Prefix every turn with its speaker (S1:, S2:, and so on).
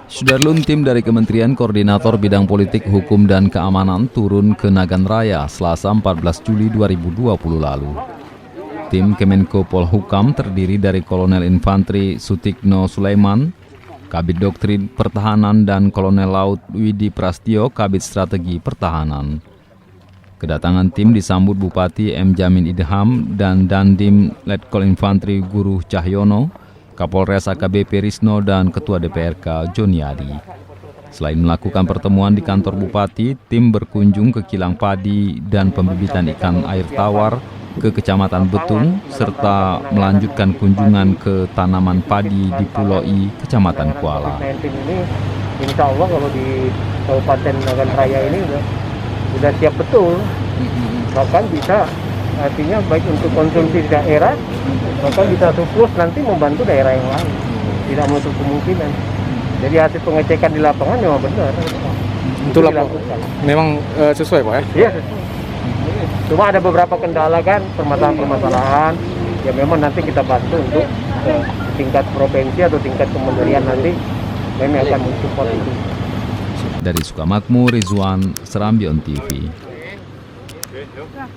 S1: Sudarlun, tim dari Kementerian Koordinator Bidang Politik, Hukum, dan Keamanan turun ke Nagan Raya Selasa 14 Juli 2020 lalu. Tim Kemenko Polhukam terdiri dari Kolonel Infanteri Sutikno Sulaiman, Kabid Doktrin Pertahanan, dan Kolonel Laut Widi Prastio, Kabid Strategi Pertahanan. Kedatangan tim disambut Bupati M. Jamin Idham dan Dandim Letkol Infanteri Guru Cahyono, Kapolres AKBP Risno, dan Ketua DPRK Joni Adi. Selain melakukan pertemuan di kantor Bupati, tim berkunjung ke kilang padi dan pembibitan ikan air tawar ke Kecamatan Betung, serta melanjutkan kunjungan ke tanaman padi di Pulau I, Kecamatan Kuala.
S2: Ini insya Allah kalau di Kabupaten Nagan Raya ini sudah siap betul, bahkan bisa artinya baik untuk konsumsi di daerah, bahkan bisa surplus nanti membantu daerah yang lain, tidak menutup kemungkinan. Jadi hasil pengecekan di lapangan memang benar.
S3: Itu memang sesuai Pak ya?
S2: Iya sesuai. Cuma ada beberapa kendala kan, permasalahan-permasalahan yang memang nanti kita bantu untuk tingkat provinsi atau tingkat kementerian nanti kami akan mensupport itu.
S1: Dari Sukamakmur, Rizwan, Serambi On TV.